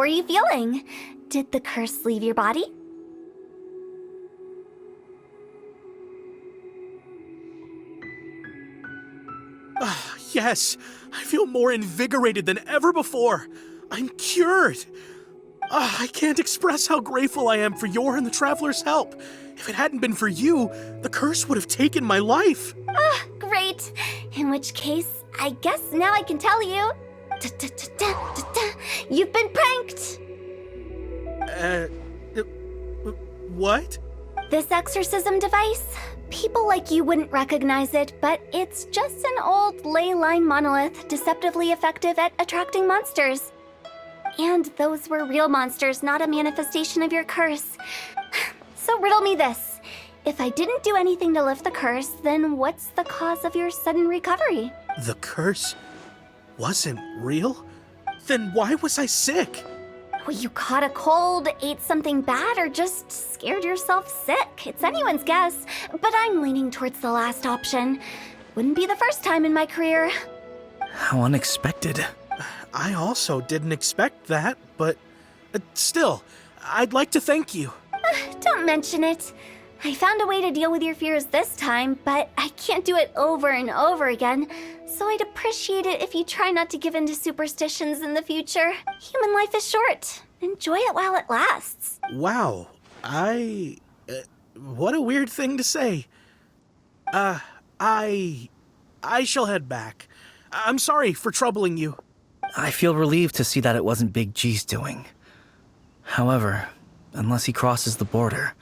are you feeling? Did the curse leave your body? Yes, I feel more invigorated than ever before. I'm cured. I can't express how grateful I am for your and the Traveler's help. If it hadn't been for you, the curse would have taken my life. Great. In which case, I guess now I can tell you. You've been pranked! What? This exorcism device? People like you wouldn't recognize it, but it's just an old ley line monolith deceptively effective at attracting monsters. And those were real monsters, not a manifestation of your curse. So riddle me this. If I didn't do anything to lift the curse, then what's the cause of your sudden recovery? The curse wasn't real? Then why was I sick? Well, you caught a cold, ate something bad, or just scared yourself sick. It's anyone's guess, but I'm leaning towards the last option. Wouldn't be the first time in my career. How unexpected. I also didn't expect that, but still, I'd like to thank you. Don't mention it. I found a way to deal with your fears this time, but I can't do it over and over again, so I'd appreciate it if you try not to give in to superstitions in the future. Human life is short. Enjoy it while it lasts. Wow, what a weird thing to say. I shall head back. I'm sorry for troubling you. I feel relieved to see that it wasn't Big G's doing. However, unless he crosses the border,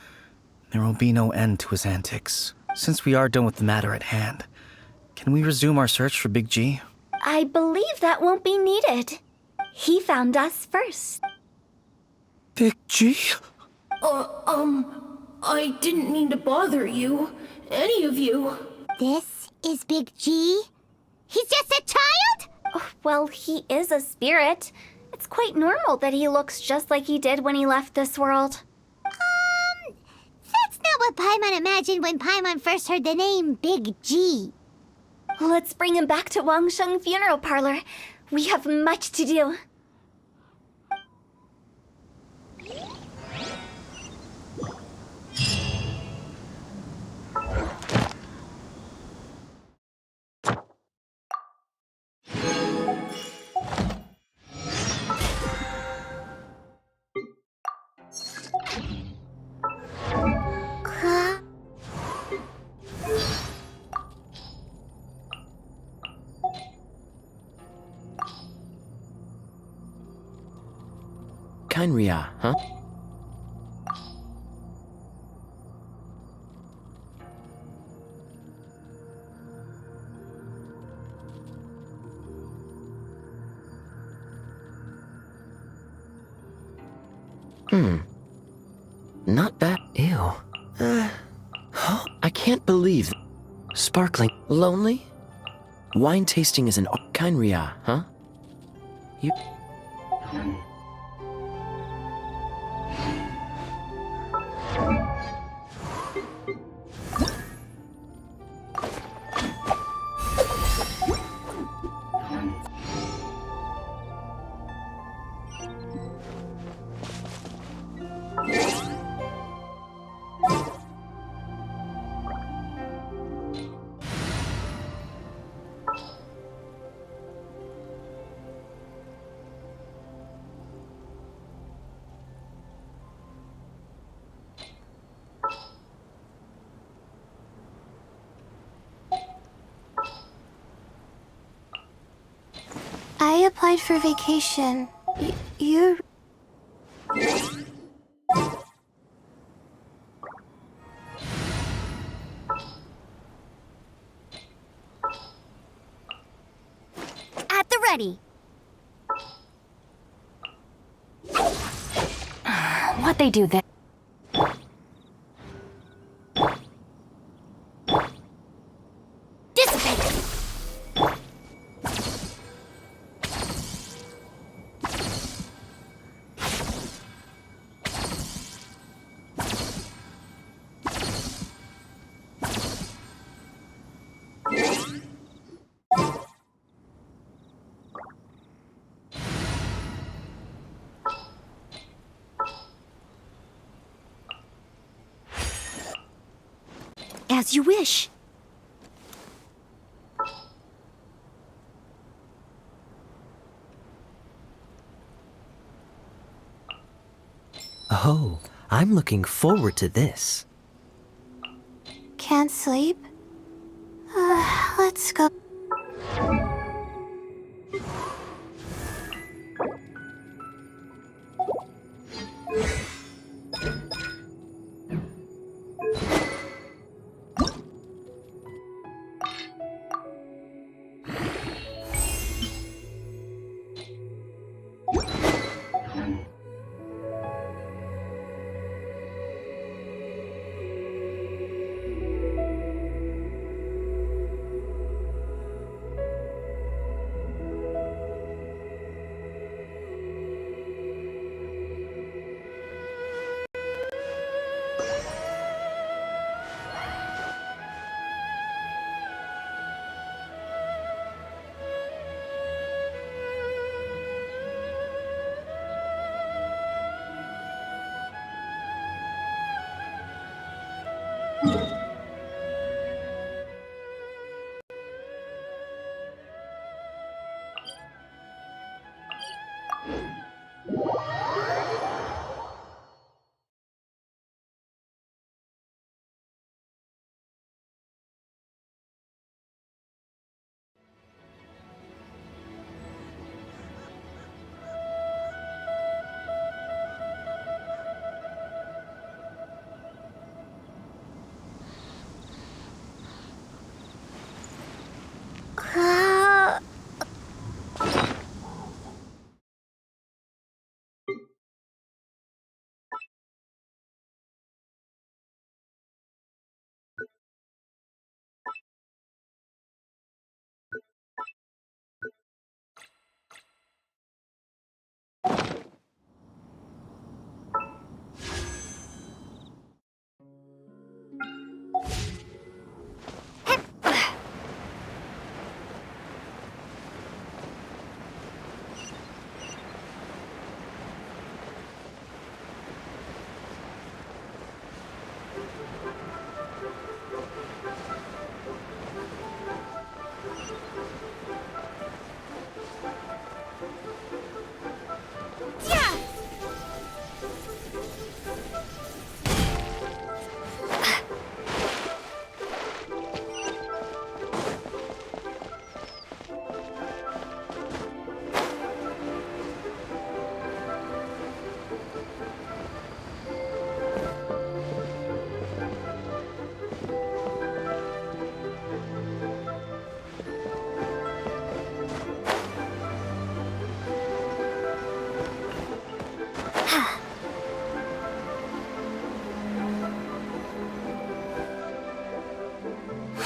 there will be no end to his antics. Since we are done with the matter at hand, can we resume our search for Big G? I believe that won't be needed. He found us first. Big G? I didn't mean to bother you. Any of you. This is Big G? He's just a child? Oh, well, he is a spirit. It's quite normal that he looks just like he did when he left this world. That's not what Paimon imagined when Paimon first heard the name Big G. Let's bring him back to Wangsheng Funeral Parlor. We have much to do. Kainria, huh? Not bad. Ew. I can't believe. Sparkling. Lonely? Wine tasting is an Kainria, huh? You... I applied for vacation. You're... At the ready. What they do there? Dissipate. As you wish. Oh, I'm looking forward to this. Can't sleep? Let's go.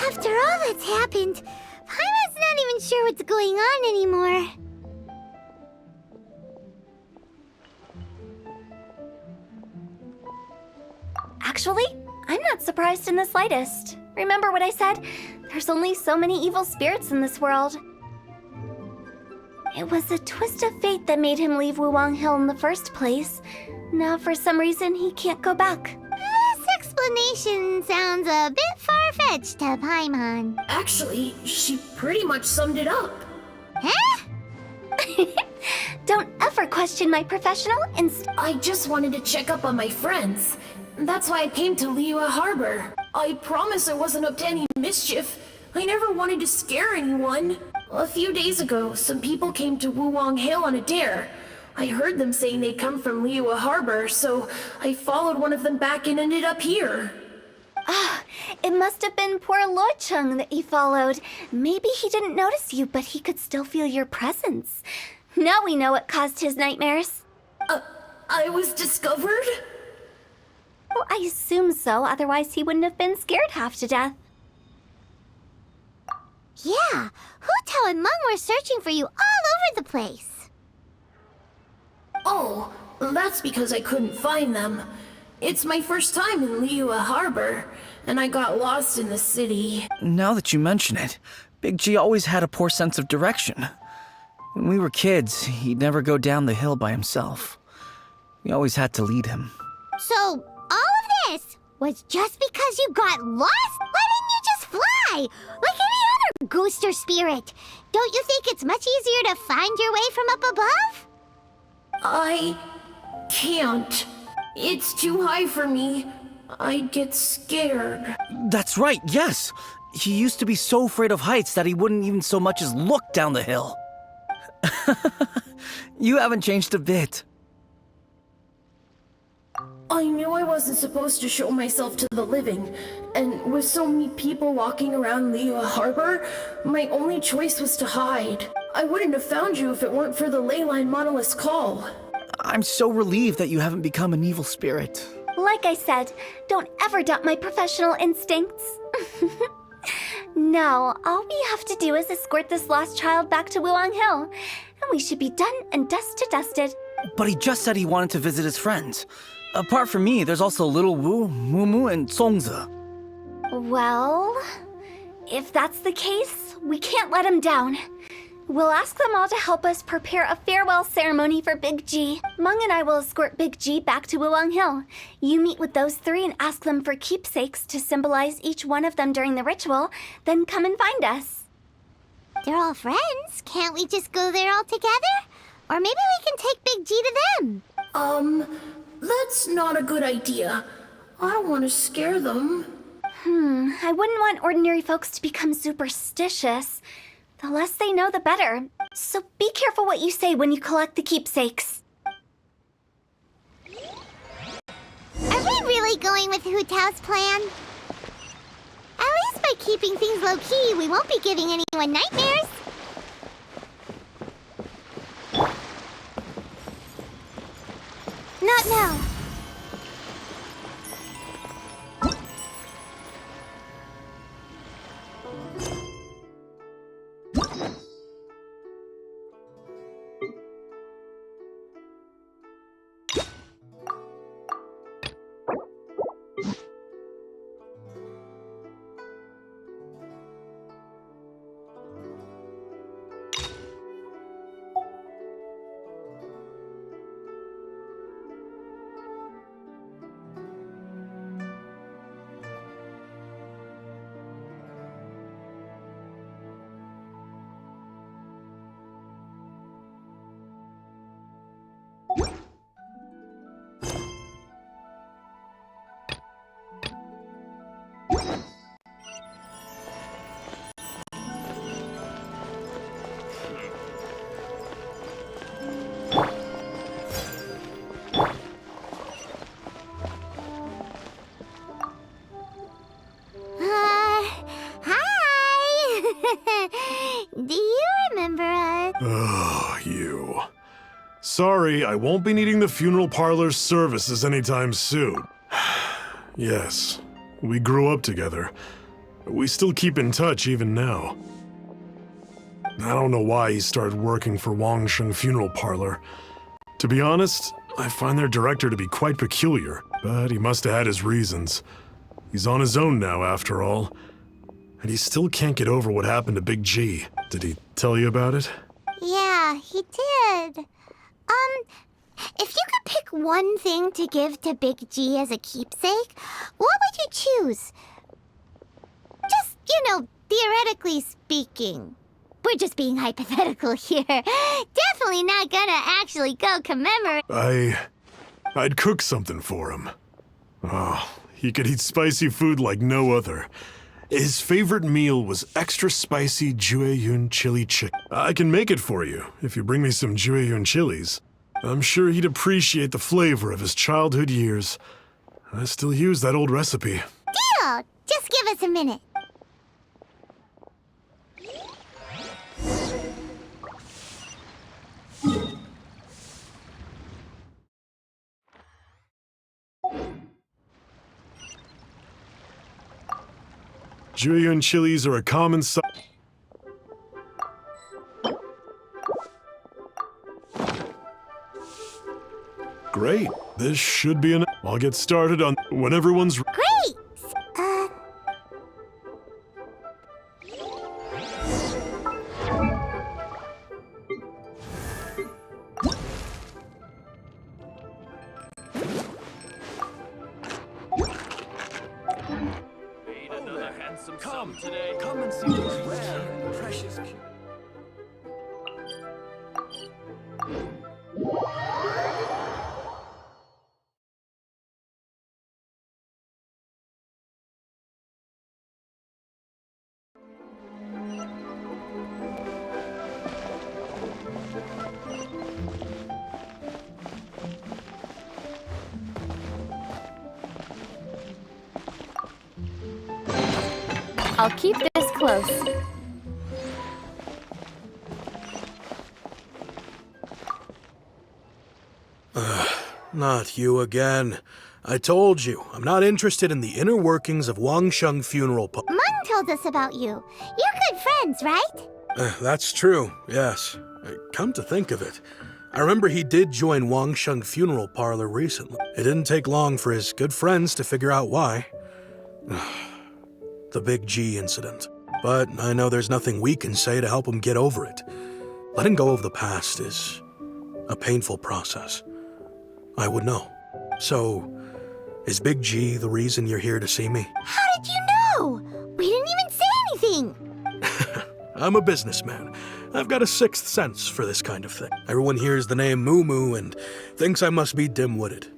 After all that's happened, Paimon's not even sure what's going on anymore. Actually, I'm not surprised in the slightest. Remember what I said? There's only so many evil spirits in this world. It was a twist of fate that made him leave Wuwang Hill in the first place. Now, for some reason, he can't go back. This explanation sounds a bit far-fetched to Paimon. Actually, she pretty much summed it up. Huh? Don't ever question my professional instinct. I just wanted to check up on my friends. That's why I came to Liyue Harbor. I promise I wasn't up to any mischief. I never wanted to scare anyone. A few days ago, some people came to Wuwang Hill on a dare. I heard them saying they'd come from Liyue Harbor, so I followed one of them back and ended up here. It must have been poor Luocheng that you followed. Maybe he didn't notice you, but he could still feel your presence. Now we know what caused his nightmares. I was discovered? Well, I assume so, otherwise he wouldn't have been scared half to death. Yeah, Hu Tao and Meng were searching for you all over the place. Oh, that's because I couldn't find them. It's my first time in Liyue Harbor, and I got lost in the city. Now that you mention it, Big G always had a poor sense of direction. When we were kids, he'd never go down the hill by himself. We always had to lead him. So, all of this was just because you got lost? What Why? Like any other ghost or spirit. Don't you think it's much easier to find your way from up above? I can't. It's too high for me. I'd get scared. That's right, yes! He used to be so afraid of heights that he wouldn't even so much as look down the hill. You haven't changed a bit. I knew I wasn't supposed to show myself to the living, and with so many people walking around Liyue Harbor, my only choice was to hide. I wouldn't have found you if it weren't for the Leyline Monolith's call. I'm so relieved that you haven't become an evil spirit. Like I said, don't ever doubt my professional instincts. Now, all we have to do is escort this lost child back to Wuang Hill, and we should be done and dust to dusted. But he just said he wanted to visit his friends. Apart from me, there's also Little Wu, Mumu, and Songzi. Well, if that's the case, we can't let him down. We'll ask them all to help us prepare a farewell ceremony for Big G. Meng and I will escort Big G back to Wuang Hill. You meet with those three and ask them for keepsakes to symbolize each one of them during the ritual, then come and find us. They're all friends. Can't we just go there all together? Or maybe we can take Big G to them. That's not a good idea. I don't want to scare them. I wouldn't want ordinary folks to become superstitious. The less they know, the better. So be careful what you say when you collect the keepsakes. Are we really going with Hu Tao's plan? At least by keeping things low-key, we won't be giving anyone nightmares. Not now. Hi! Do you remember us? Oh, you. Sorry, I won't be needing the funeral parlor's services anytime soon. Yes, we grew up together. We still keep in touch even now. I don't know why he started working for Wangsheng Funeral Parlor. To be honest, I find their director to be quite peculiar, but he must have had his reasons. He's on his own now, after all. And he still can't get over what happened to Big G. Did he tell you about it? Yeah, he did. If you could pick one thing to give to Big G as a keepsake, what would you choose? Just, theoretically speaking. We're just being hypothetical here. Definitely not gonna actually go commemorate. I'd cook something for him. Oh, he could eat spicy food like no other. His favorite meal was extra spicy Jueyun chili chicken. I can make it for you if you bring me some Jueyun chilies. I'm sure he'd appreciate the flavor of his childhood years. I still use that old recipe. Deal! Just give us a minute. Jueyun chilies are a common size. Great. This should be enough. I'll get started on when everyone's... Great! Come today. Come and see these rare and precious. I'll keep this close. Not you again. I told you, I'm not interested in the inner workings of Wangsheng Funeral Parlor. Mung told us about you. You're good friends, right? That's true, yes. Come to think of it, I remember he did join Wangsheng Funeral Parlor recently. It didn't take long for his good friends to figure out why. The Big G incident. But I know there's nothing we can say to help him get over it. Letting go of the past is a painful process. I would know. So, is Big G the reason you're here to see me? How did you know? We didn't even say anything. I'm a businessman. I've got a sixth sense for this kind of thing. Everyone hears the name Moo Moo and thinks I must be dim-witted.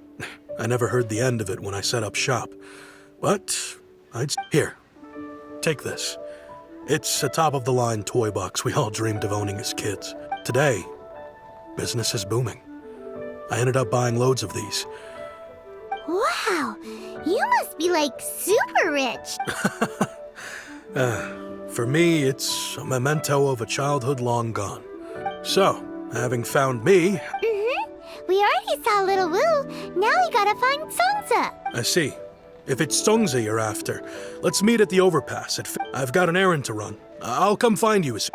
I never heard the end of it when I set up shop. But Here, take this. It's a top-of-the-line toy box we all dreamed of owning as kids. Today, business is booming. I ended up buying loads of these. Wow, you must be like super rich. For me, it's a memento of a childhood long gone. So, having found me... We already saw Little Woo. Now we gotta find Songza. I see. If it's Songza you're after, let's meet at the overpass. I've got an errand to run. I'll come find you as...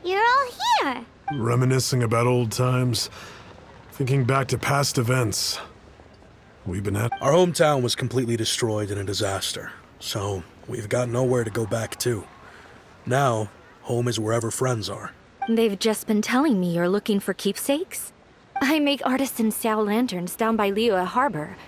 You're all here. Reminiscing about old times, thinking back to past events. We've been at... Our hometown was completely destroyed in a disaster, so we've got nowhere to go back to. Now, home is wherever friends are. They've just been telling me you're looking for keepsakes. I make artisan Sao lanterns down by Liyue Harbor.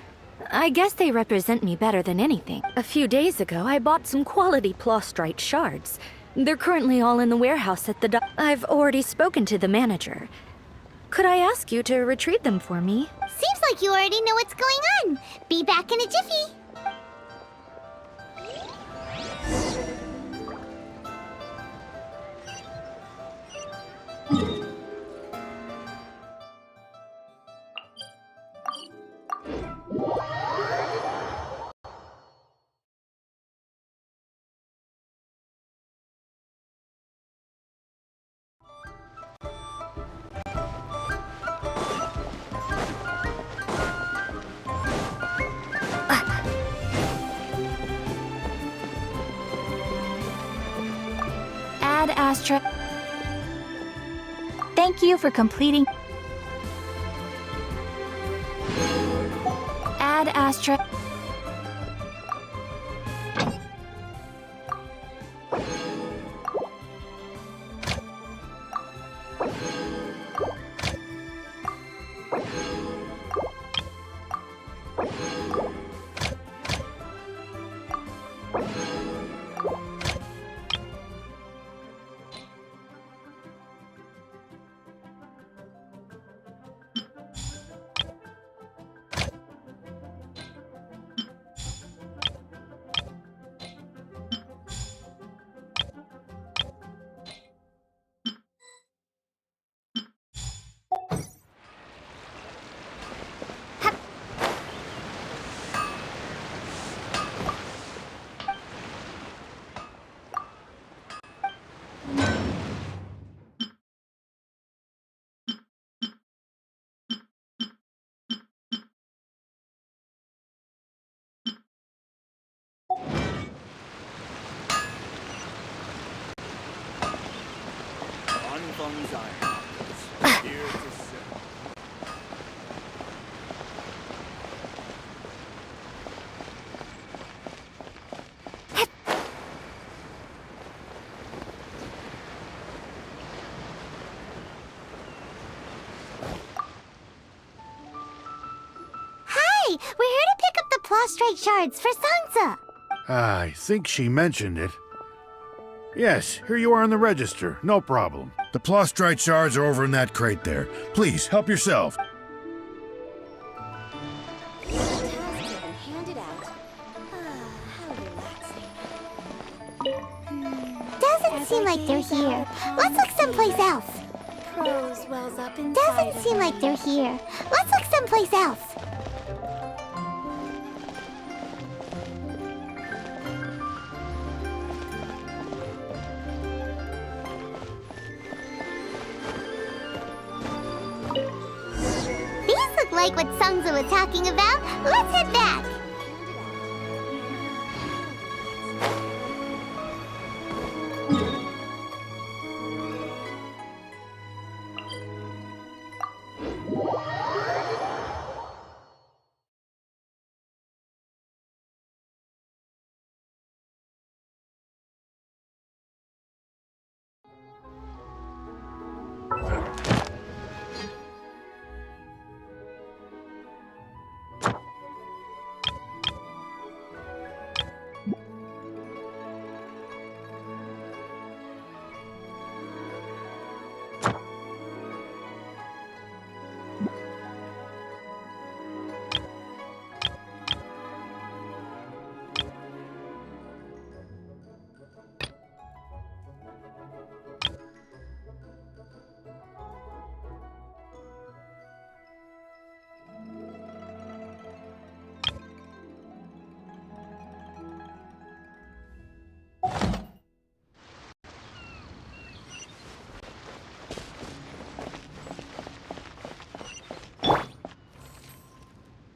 I guess they represent me better than anything. A few days ago, I bought some quality plastrite shards. They're currently all in the warehouse at the dock. I've already spoken to the manager. Could I ask you to retrieve them for me? Seems like you already know what's going on. Be back in a jiffy. Ad Astra. Thank you for completing. Ad Astra. Hey, we're here to pick up the prostrate shards for Sansa. I think she mentioned it. Yes, here you are on the register. No problem. The prostrate shards are over in that crate there. Please, help yourself. Doesn't seem like they're here. Let's look someplace else. Prose wells up inside Doesn't seem like they're here. Let's look someplace else. These look like what Sungza was talking about. Let's head back.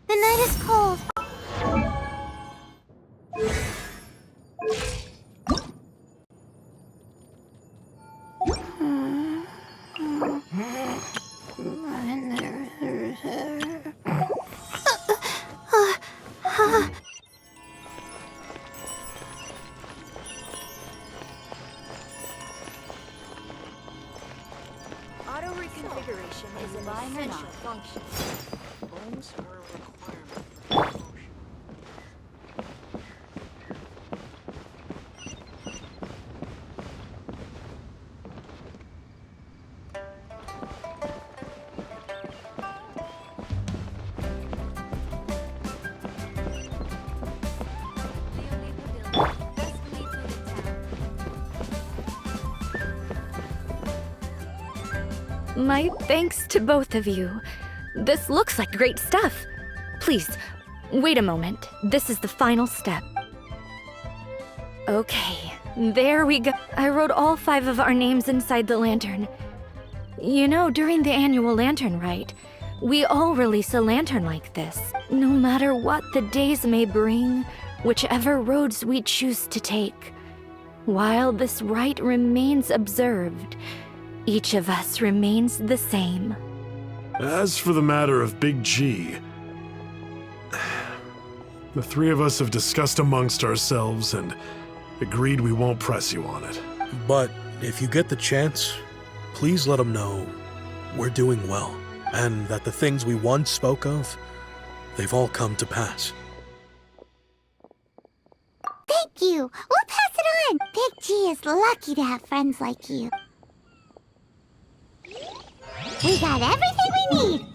The night is cold. Auto reconfiguration is an essential function. Bones are a requirement for promotion. My thanks to both of you. This looks like great stuff. Please, wait a moment. This is the final step. Okay, there we go. I wrote all 5 of our names inside the lantern. You know, during the annual lantern rite, we all release a lantern like this. No matter what the days may bring, whichever roads we choose to take. While this rite remains observed, each of us remains the same. As for the matter of Big G, The three of us have discussed amongst ourselves and agreed we won't press you on it. But if you get the chance, please let them know we're doing well, and that the things we once spoke of, they've all come to pass. Thank you. We'll pass it on. Big G is lucky to have friends like you. We got everything we need.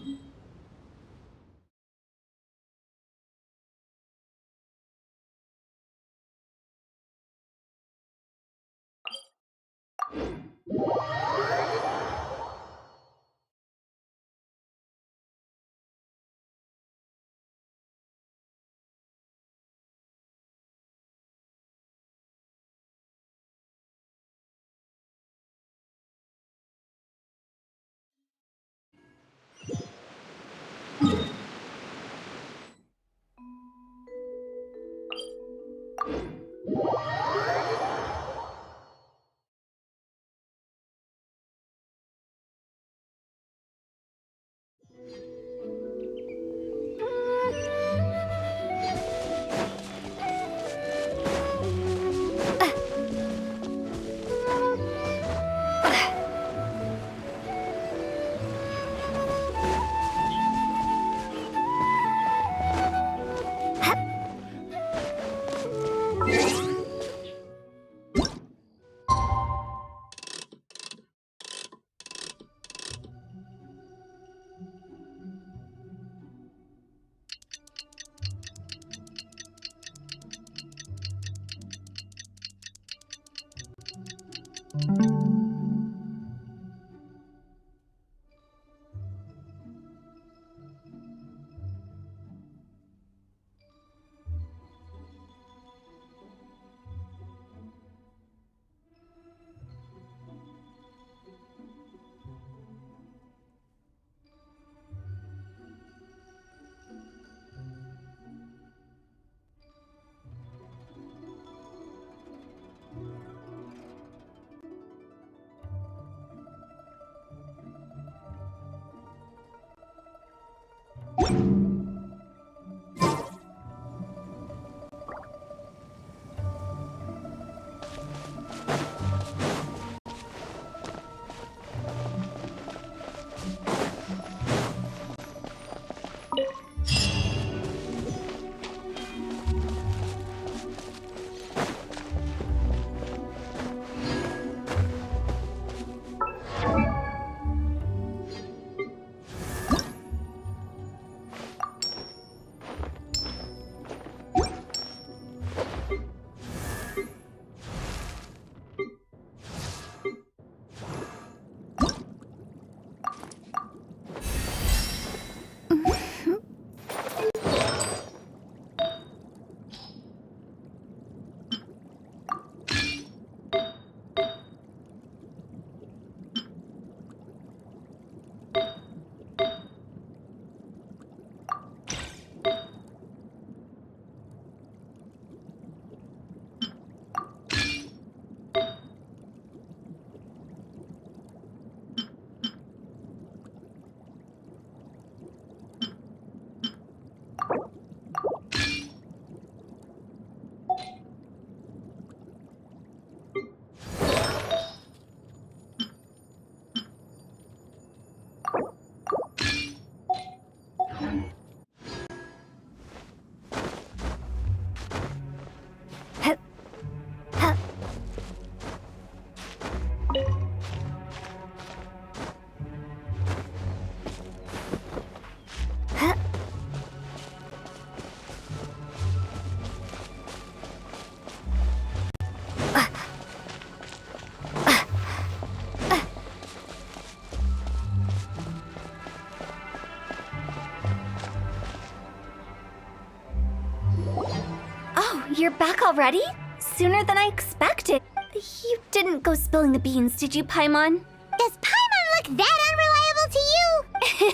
You're back already? Sooner than I expected. You didn't go spilling the beans, did you, Paimon? Does Paimon look that unreliable to you?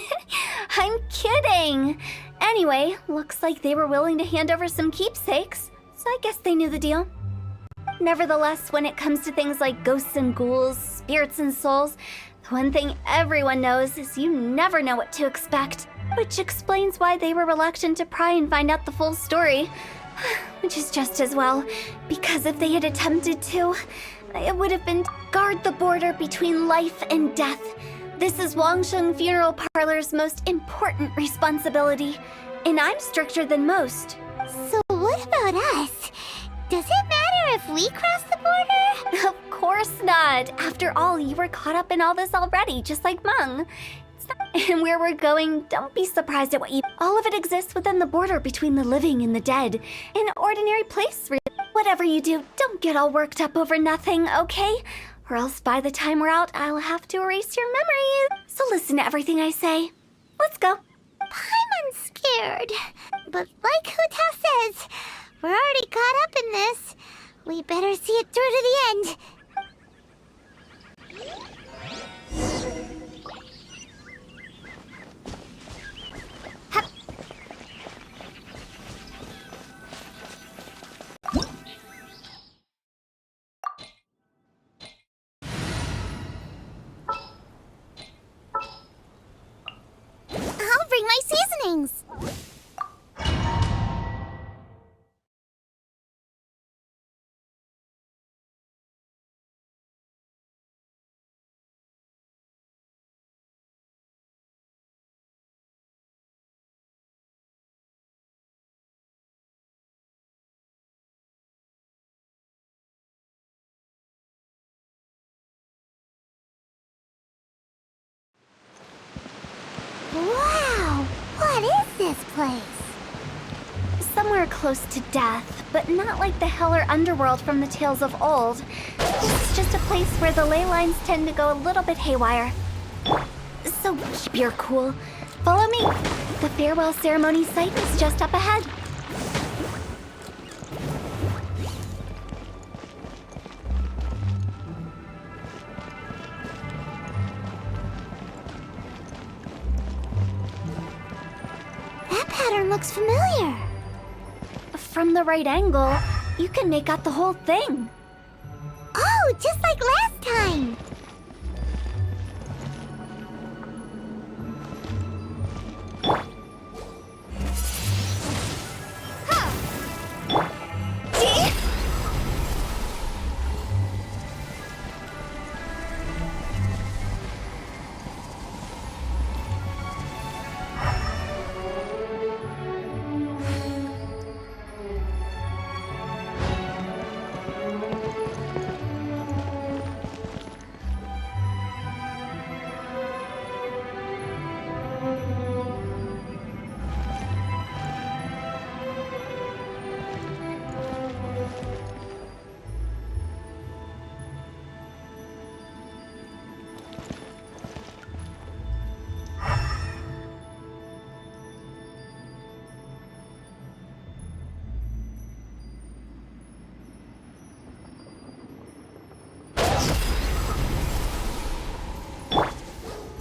I'm kidding. Anyway, looks like they were willing to hand over some keepsakes, so I guess they knew the deal. Nevertheless, when it comes to things like ghosts and ghouls, spirits and souls, the one thing everyone knows is you never know what to expect. Which explains why they were reluctant to pry and find out the full story. Which is just as well, because if they had attempted to, it would have been to guard the border between life and death. This is Wangsheng Funeral Parlor's most important responsibility, and I'm stricter than most. So what about us? Does it matter if we cross the border? Of course not. After all, you were caught up in all this already, just like Meng. And where we're going, don't be surprised at what you... All of it exists within the border between the living and the dead. An ordinary place, really. Whatever you do, don't get all worked up over nothing, okay? Or else by the time we're out, I'll have to erase your memory. So listen to everything I say. Let's go. I'm scared. But like Huta says, we're already caught up in this. We better see it through to the end. I'll bring my seasonings. Wow! What is this place? Somewhere close to death, but not like the hell or underworld from the tales of old. This is just a place where the ley lines tend to go a little bit haywire. So keep your cool. Follow me. The farewell ceremony site is just up ahead. That pattern looks familiar. From the right angle, you can make out the whole thing. Oh, just like last time. See?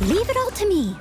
Leave it all to me.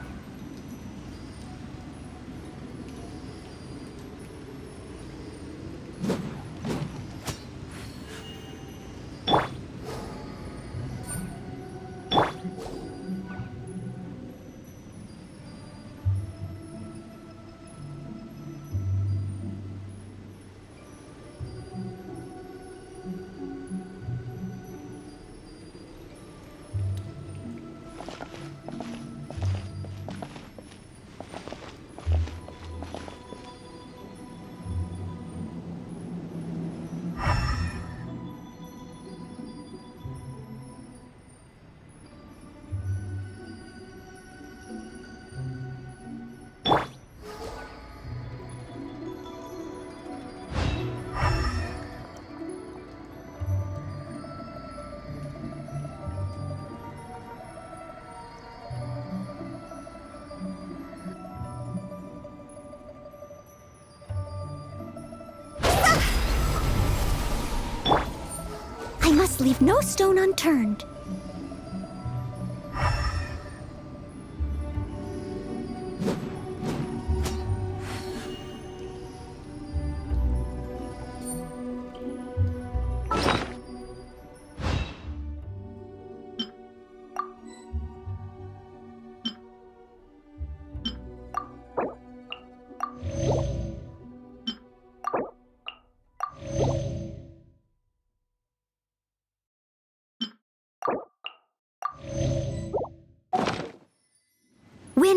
I must leave no stone unturned.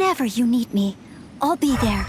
Whenever you need me, I'll be there.